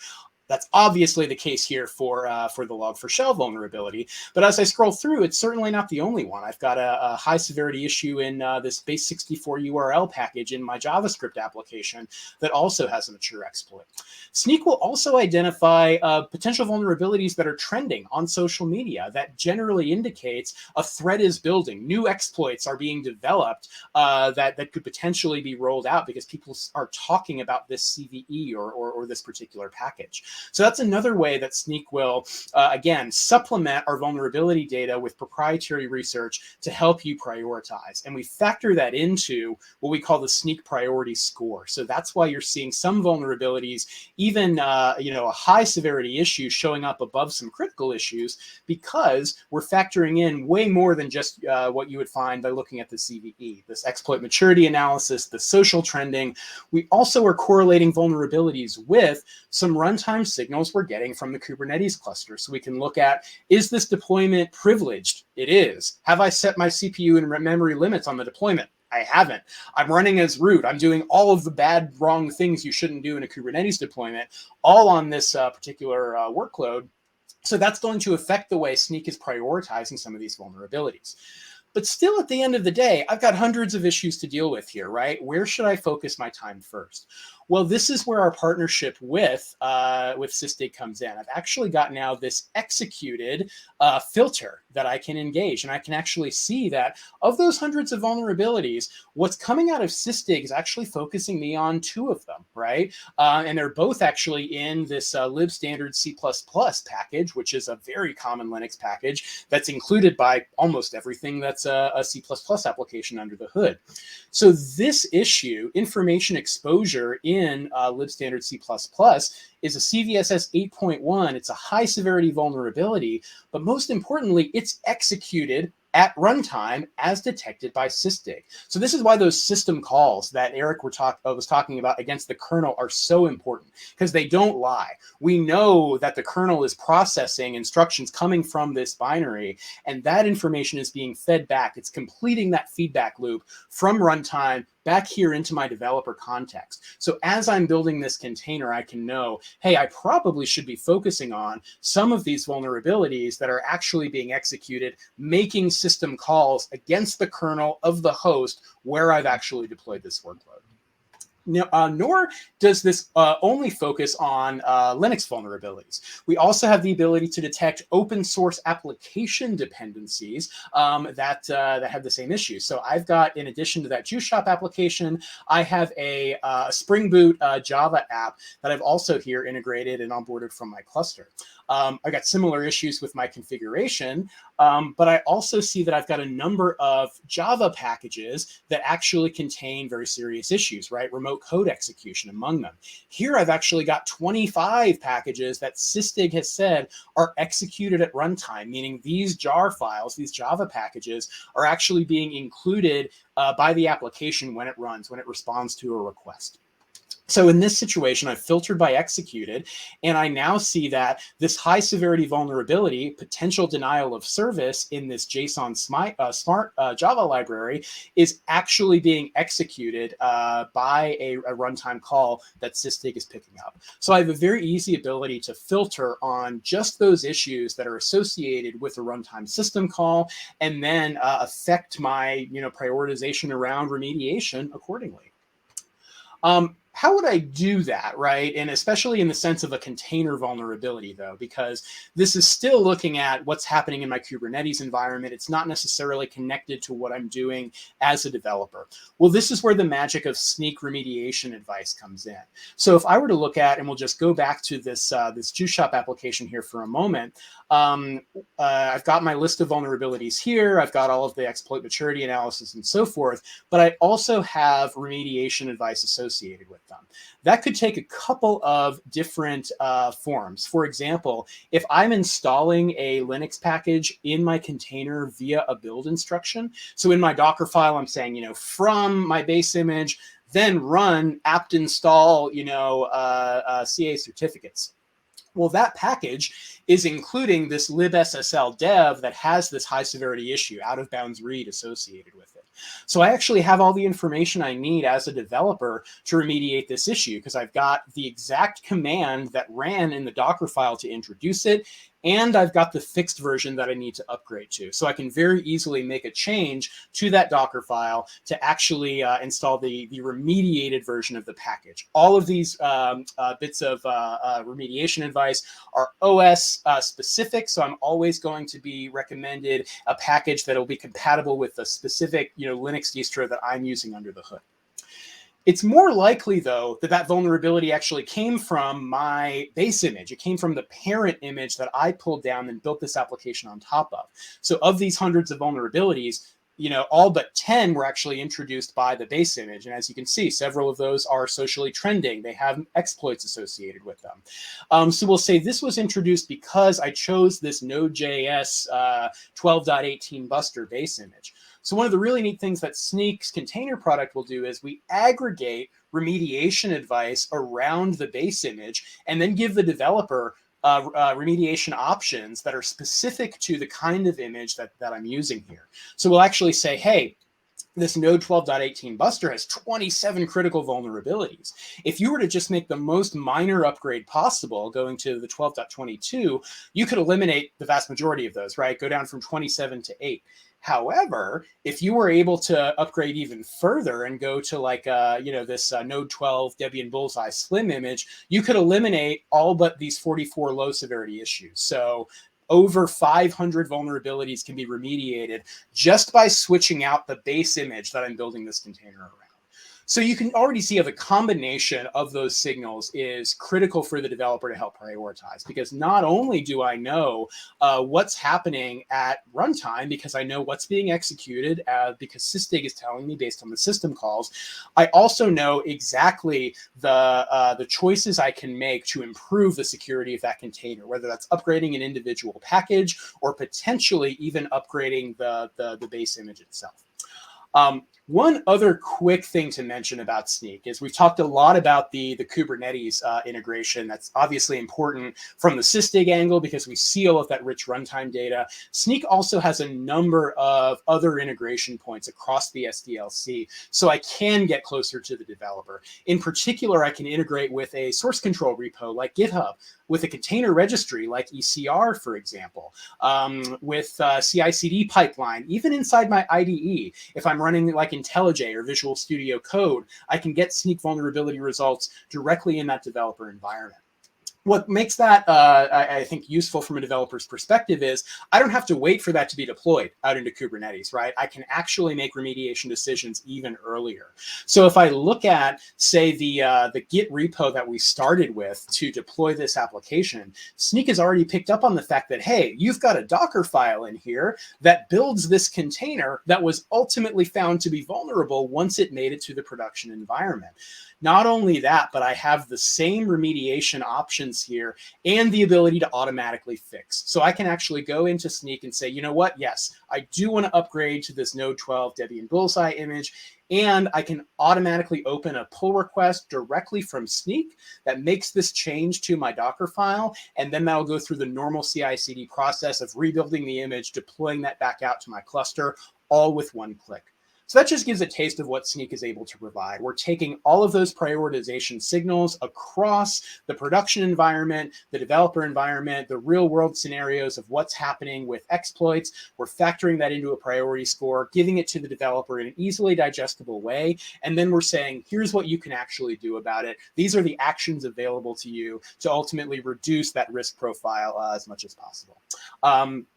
That's obviously the case here for the Log4Shell vulnerability. But as I scroll through, it's certainly not the only one. I've got a high severity issue in this base64 URL package in my JavaScript application that also has a mature exploit. Snyk will also identify potential vulnerabilities that are trending on social media. That generally indicates a threat is building. New exploits are being developed that could potentially be rolled out because people are talking about this CVE or this particular package. So that's another way that Snyk will, again, supplement our vulnerability data with proprietary research to help you prioritize. And we factor that into what we call the Snyk priority score. So that's why you're seeing some vulnerabilities, even a high severity issue showing up above some critical issues, because we're factoring in way more than just what you would find by looking at the CVE, this exploit maturity analysis, the social trending. We also are correlating vulnerabilities with some runtime signals we're getting from the Kubernetes cluster. So we can look at, is this deployment privileged? It is. Have I set my CPU and memory limits on the deployment? I haven't. I'm running as root. I'm doing all of the bad, wrong things you shouldn't do in a Kubernetes deployment, all on this particular workload. So that's going to affect the way Snyk is prioritizing some of these vulnerabilities. But still, at the end of the day, I've got hundreds of issues to deal with here, right? Where should I focus my time first? Well, this is where our partnership with Sysdig comes in. I've actually got now this executed filter that I can engage, and I can actually see that of those hundreds of vulnerabilities, what's coming out of Sysdig is actually focusing me on 2 of them, right? And they're both actually in this libstandard C++ package, which is a very common Linux package that's included by almost everything that's a C++ application under the hood. So this issue, information exposure in libstandard C++, is a CVSS 8.1. It's a high severity vulnerability, but most importantly, it's executed at runtime as detected by Sysdig. So this is why those system calls that Eric was talking about against the kernel are so important, because they don't lie. We know that the kernel is processing instructions coming from this binary, and that information is being fed back. It's completing that feedback loop from runtime back here into my developer context. So as I'm building this container, I can know, hey, I probably should be focusing on some of these vulnerabilities that are actually being executed, making system calls against the kernel of the host where I've actually deployed this workload. Nor does this only focus on Linux vulnerabilities. We also have the ability to detect open source application dependencies that have the same issue. So I've got, in addition to that Juice Shop application, I have a Spring Boot Java app that I've also here integrated and onboarded from my cluster. I got similar issues with my configuration, but I also see that I've got a number of Java packages that actually contain very serious issues, right? Remote code execution among them. Here I've actually got 25 packages that Sysdig has said are executed at runtime, meaning these jar files, these Java packages, are actually being included by the application when it runs, when it responds to a request. So in this situation, I've filtered by executed, and I now see that this high severity vulnerability, potential denial of service in this JSON smart Java library, is actually being executed by a runtime call that Sysdig is picking up. So I have a very easy ability to filter on just those issues that are associated with a runtime system call, and then affect my prioritization around remediation accordingly. how would I do that, right? And especially in the sense of a container vulnerability, though, because this is still looking at what's happening in my Kubernetes environment. It's not necessarily connected to what I'm doing as a developer. Well, this is where the magic of Snyk remediation advice comes in. So if I were to look at, and we'll just go back to this, this juice shop application here for a moment, I've got my list of vulnerabilities here. I've got all of the exploit maturity analysis and so forth, but I also have remediation advice associated with them. That could take a couple of different forms. For example, if I'm installing a Linux package in my container via a build instruction, so in my Docker file, I'm saying, you know, from my base image, then run apt install, you know, CA certificates. Well, that package is including this libssl dev that has this high severity issue, out of bounds read associated with it. So I actually have all the information I need as a developer to remediate this issue, because I've got the exact command that ran in the Docker file to introduce it, and I've got the fixed version that I need to upgrade to. So I can very easily make a change to that Docker file to actually install the remediated version of the package. All of these bits of remediation advice are OS specific, so I'm always going to be recommended a package that will be compatible with the specific, you know, Linux distro that I'm using under the hood. It's more likely, though, that that vulnerability actually came from my base image. It came from the parent image that I pulled down and built this application on top of. So of these hundreds of vulnerabilities, you know, all but 10 were actually introduced by the base image. And as you can see, several of those are socially trending. They have exploits associated with them. So we'll say this was introduced because I chose this Node.js 12.18 Buster base image. So one of the really neat things that Snyk's container product will do is we aggregate remediation advice around the base image and then give the developer remediation options that are specific to the kind of image that I'm using here. So we'll actually say, hey, this Node 12.18 Buster has 27 critical vulnerabilities. If you were to just make the most minor upgrade possible, going to the 12.22, you could eliminate the vast majority of those, right? Go down from 27 to 8. However, if you were able to upgrade even further and go to like, you know, this Node 12 Debian Bullseye Slim image, you could eliminate all but these 44 low severity issues. So over 500 vulnerabilities can be remediated just by switching out the base image that I'm building this container around. So you can already see how the combination of those signals is critical for the developer to help prioritize, because not only do I know what's happening at runtime, because I know what's being executed, because Sysdig is telling me based on the system calls, I also know exactly the choices I can make to improve the security of that container, whether that's upgrading an individual package or potentially even upgrading the base image itself. One other quick thing to mention about Snyk is we've talked a lot about the Kubernetes integration. That's obviously important from the Sysdig angle because we see all of that rich runtime data. Snyk also has a number of other integration points across the SDLC, so I can get closer to the developer. In particular, I can integrate with a source control repo like GitHub, with a container registry like ECR, for example, with CI/CD pipeline, even inside my IDE. If I'm running like IntelliJ or Visual Studio Code, I can get Snyk vulnerability results directly in that developer environment. What makes that, I think, useful from a developer's perspective is I don't have to wait for that to be deployed out into Kubernetes, right? I can actually make remediation decisions even earlier. So if I look at, say, the Git repo that we started with to deploy this application, Snyk has already picked up on the fact that, hey, you've got a Docker file in here that builds this container that was ultimately found to be vulnerable once it made it to the production environment. Not only that, but I have the same remediation options here and the ability to automatically fix. So I can actually go into Snyk and say, you know what? Yes, I do want to upgrade to this Node 12 Debian Bullseye image. And I can automatically open a pull request directly from Snyk that makes this change to my Docker file. And then that'll go through the normal CI/CD process of rebuilding the image, deploying that back out to my cluster, all with one click. So that just gives a taste of what Snyk is able to provide. We're taking all of those prioritization signals across the production environment, the developer environment, the real world scenarios of what's happening with exploits. We're factoring that into a priority score, giving it to the developer in an easily digestible way. And then we're saying, here's what you can actually do about it. These are the actions available to you to ultimately reduce that risk profile as much as possible.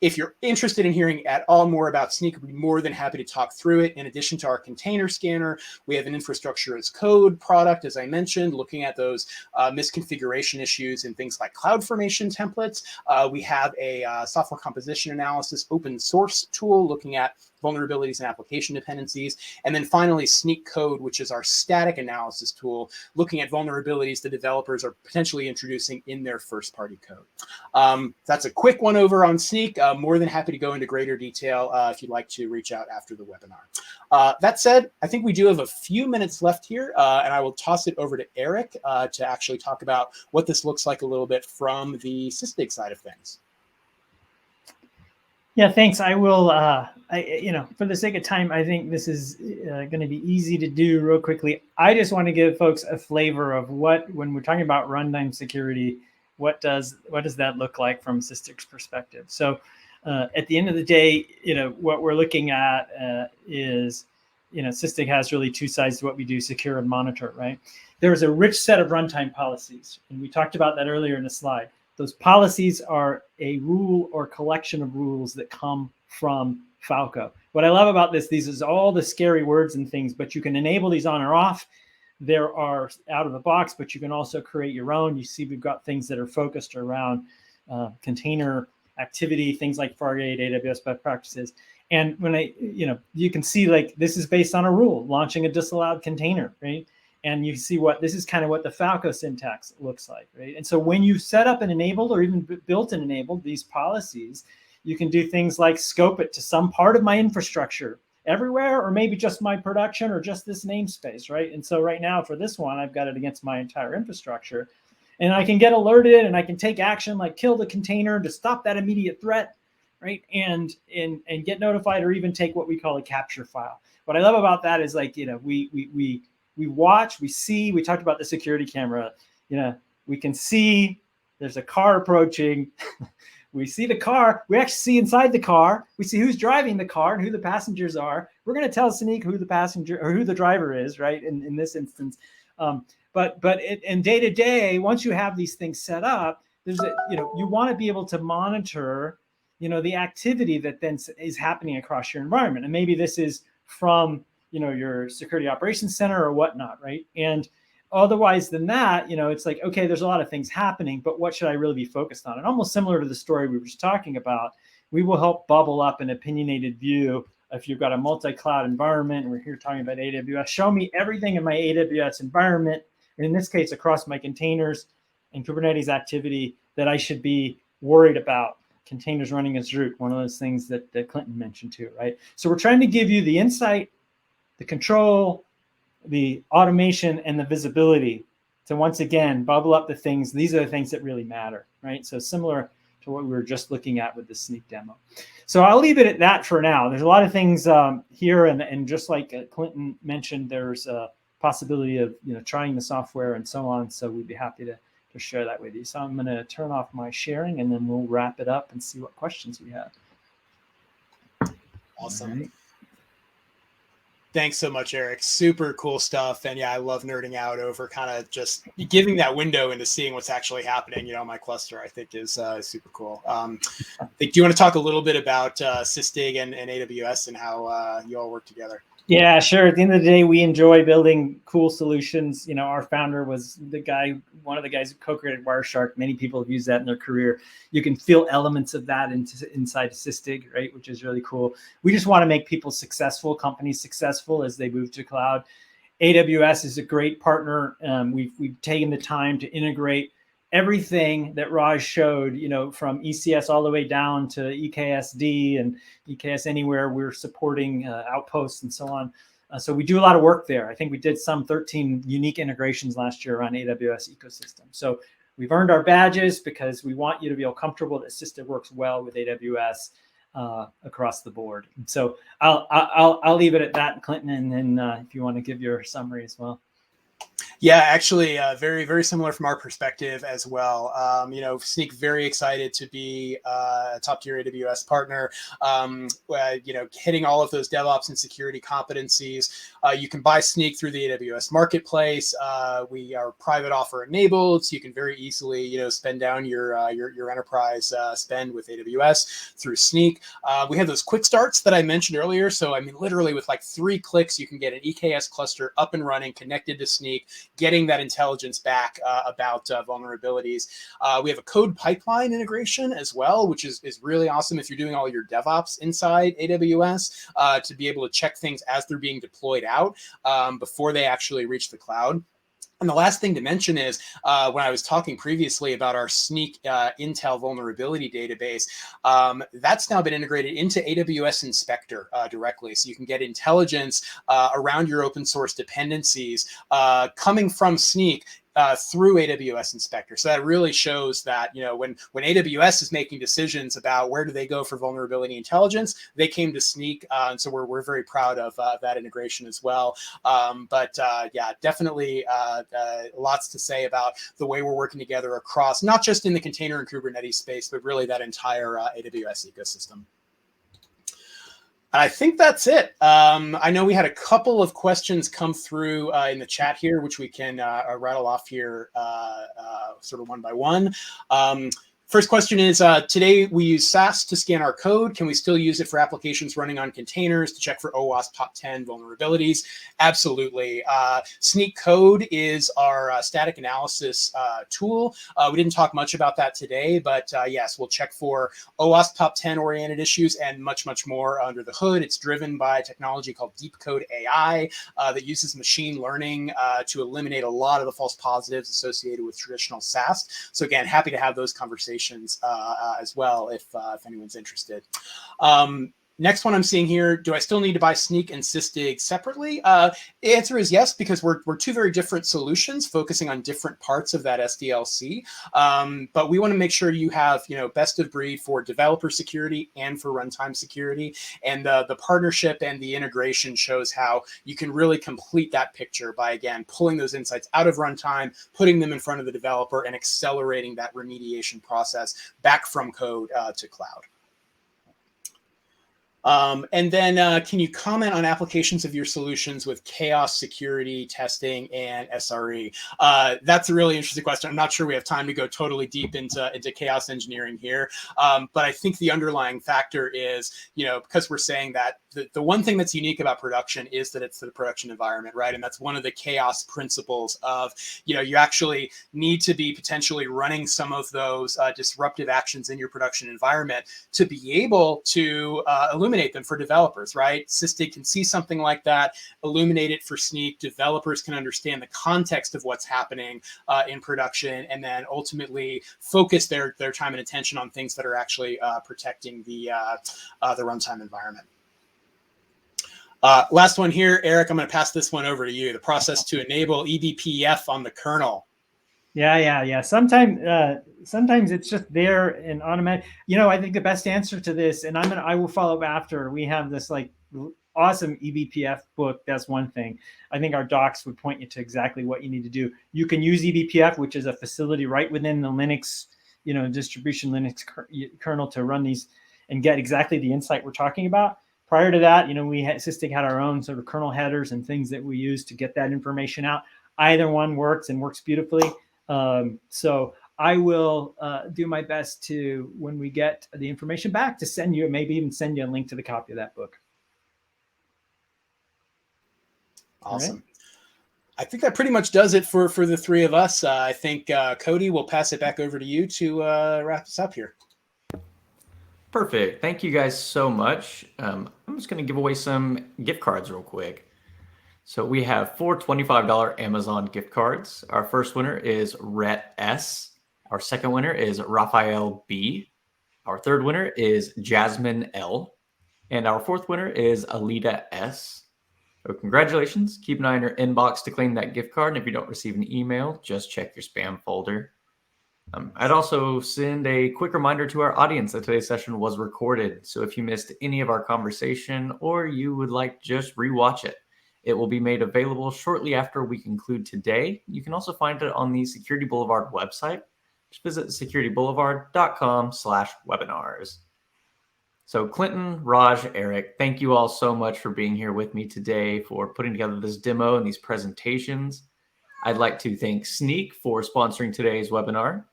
If you're interested in hearing at all more about Snyk, we'd be more than happy to talk through it. In addition to our container scanner, we have an infrastructure as code product, as I mentioned, looking at those misconfiguration issues in things like CloudFormation templates. We have a software composition analysis open source tool looking at vulnerabilities and application dependencies. And then finally, Snyk Code, which is our static analysis tool, looking at vulnerabilities the developers are potentially introducing in their first-party code. That's a quick one over on Snyk. More than happy to go into greater detail if you'd like to reach out after the webinar. That said, I think we do have a few minutes left here, and I will toss it over to Eric to actually talk about what this looks like a little bit from the Sysdig side of things. Yeah, thanks. I will, for the sake of time, I think this is going to be easy to do real quickly. I just want to give folks a flavor of what, when we're talking about runtime security, what does that look like from Sysdig's perspective? So at the end of the day, what we're looking at is, Sysdig has really two sides to what we do, secure and monitor, right? There's a rich set of runtime policies, and we talked about that earlier in the slide. Those policies are a rule or collection of rules that come from Falco. What I love about this, these is all the scary words and things, but you can enable these on or off. There are out of the box, but you can also create your own. You see, we've got things that are focused around container activity, things like Fargate, AWS best practices. And when you can see, like, this is based on a rule, launching a disallowed container, right? And you see this is kind of what the Falco syntax looks like, right? And so when you set up and enabled or even built and enabled these policies, you can do things like scope it to some part of my infrastructure everywhere, or maybe just my production or just this namespace, right? And so right now for this one, I've got it against my entire infrastructure, and I can get alerted and I can take action like kill the container to stop that immediate threat, right? And get notified, or even take what we call a capture file. What I love about that is, like, we watch, we see, we talked about the security camera, we can see there's a car approaching. We see the car, we actually see inside the car, we see who's driving the car and who the passengers are. We're going to tell Snyk who the passenger or who the driver is, right? In this instance. But in day to day, once you have these things set up, you want to be able to monitor, the activity that then is happening across your environment. And maybe this is from your security operations center or whatnot, right? And otherwise than that, it's like, okay, there's a lot of things happening, but what should I really be focused on? And almost similar to the story we were just talking about, we will help bubble up an opinionated view. If you've got a multi-cloud environment, and we're here talking about AWS, show me everything in my AWS environment, and in this case, across my containers and Kubernetes activity that I should be worried about. Containers running as root, one of those things that Clinton mentioned too, right? So we're trying to give you the insight, the control, the automation, and the visibility to once again bubble up the things. These are the things that really matter, right? So similar to what we were just looking at with the Snyk demo. So I'll leave it at that for now. There's a lot of things here, and just like Clinton mentioned, there's a possibility of trying the software and so on. So we'd be happy to share that with you. So I'm going to turn off my sharing, and then we'll wrap it up and see what questions we have. Awesome. Right. Thanks so much, Eric. Super cool stuff. And yeah, I love nerding out over kind of just giving that window into seeing what's actually happening, my cluster, I think is super cool. Do you want to talk a little bit about Sysdig and AWS and how you all work together? Yeah, sure. At the end of the day, we enjoy building cool solutions. Our founder was one of the guys who co-created Wireshark. Many people have used that in their career. You can feel elements of that inside Sysdig, right? Which is really cool. We just want to make people successful, companies successful as they move to cloud. AWS is a great partner. We've taken the time to integrate everything that Raj showed, from ECS all the way down to EKSD and EKS Anywhere. We're supporting Outposts and so on. So we do a lot of work there. I think we did some 13 unique integrations last year around AWS ecosystem. So we've earned our badges because we want you to feel comfortable that Sysdig works well with AWS. across the board. So I'll leave it at that, Clinton, and then if you want to give your summary as well. Yeah, actually, very, very similar from our perspective as well. Snyk very excited to be a top-tier AWS partner. Hitting all of those DevOps and security competencies. You can buy Snyk through the AWS Marketplace. We are private offer enabled, so you can very easily, spend down your enterprise spend with AWS through Snyk. We have those quick starts that I mentioned earlier. So, literally with like 3 clicks, you can get an EKS cluster up and running, connected to Snyk, getting that intelligence back about vulnerabilities. We have a code pipeline integration as well, which is really awesome if you're doing all your DevOps inside AWS to be able to check things as they're being deployed out before they actually reach the cloud. And the last thing to mention is when I was talking previously about our Snyk Intel vulnerability database, that's now been integrated into AWS Inspector directly. So you can get intelligence around your open source dependencies coming from Snyk through AWS Inspector. So that really shows that, when AWS is making decisions about where do they go for vulnerability intelligence, they came to Snyk. And so we're very proud of that integration as well. Definitely lots to say about the way we're working together across, not just in the container and Kubernetes space, but really that entire AWS ecosystem. I think that's it. I know we had a couple of questions come through in the chat here, which we can rattle off here sort of one by one. First question is, today we use SAST to scan our code. Can we still use it for applications running on containers to check for OWASP top 10 vulnerabilities? Absolutely. Snyk Code is our static analysis tool. We didn't talk much about that today, but yes, we'll check for OWASP top 10 oriented issues and much, much more under the hood. It's driven by a technology called Deep Code AI that uses machine learning to eliminate a lot of the false positives associated with traditional SAST. So again, happy to have those conversations as well if anyone's interested. Next one I'm seeing here, do I still need to buy Snyk and Sysdig separately? The answer is yes, because we're 2 very different solutions focusing on different parts of that SDLC. But we want to make sure you have, best of breed for developer security and for runtime security. And the partnership and the integration shows how you can really complete that picture by, again, pulling those insights out of runtime, putting them in front of the developer, and accelerating that remediation process back from code to cloud. And then can you comment on applications of your solutions with chaos security testing and SRE? That's a really interesting question. I'm not sure we have time to go totally deep into chaos engineering here. But I think the underlying factor is, because we're saying that the one thing that's unique about production is that it's the production environment, right? And that's one of the chaos principles of, you actually need to be potentially running some of those disruptive actions in your production environment to be able to illuminate them for developers, right? Sysdig can see something like that, illuminate it for Snyk. Developers can understand the context of what's happening in production, and then ultimately focus their time and attention on things that are actually protecting the runtime environment. Last one here, Eric, I'm going to pass this one over to you. The process to enable eBPF on the kernel. Yeah. Sometimes it's just there and automatic. I think the best answer to this, and I will follow up after we have this awesome eBPF book. That's one thing. I think our docs would point you to exactly what you need to do. You can use eBPF, which is a facility right within the Linux, distribution Linux kernel to run these and get exactly the insight we're talking about. Prior to that, Sysdig had our own sort of kernel headers and things that we use to get that information out. Either one works and works beautifully. So I will do my best to, when we get the information back, to send you, maybe even send you a link to the copy of that book. Awesome. Right. I think that pretty much does it for the 3 of us. I think, Cody, we'll pass it back over to you to wrap us up here. Perfect. Thank you guys so much. I'm just going to give away some gift cards real quick. So we have 4 $25 Amazon gift cards. Our first winner is Rhett S. Our second winner is Raphael B. Our third winner is Jasmine L. And our fourth winner is Alita S. So congratulations. Keep an eye on your inbox to claim that gift card. And if you don't receive an email, just check your spam folder. I'd also send a quick reminder to our audience that today's session was recorded. So if you missed any of our conversation or you would like to just rewatch it, it will be made available shortly after we conclude today. You can also find it on the Security Boulevard website. Just visit securityboulevard.com/webinars. So Clinton, Raj, Eric, thank you all so much for being here with me today, for putting together this demo and these presentations. I'd like to thank Snyk for sponsoring today's webinar.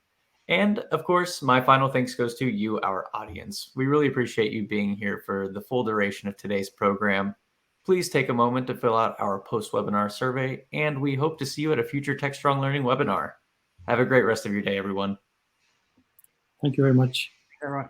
And of course, my final thanks goes to you, our audience. We really appreciate you being here for the full duration of today's program. Please take a moment to fill out our post-webinar survey, and we hope to see you at a future TechStrong Learning webinar. Have a great rest of your day, everyone. Thank you very much. Everyone.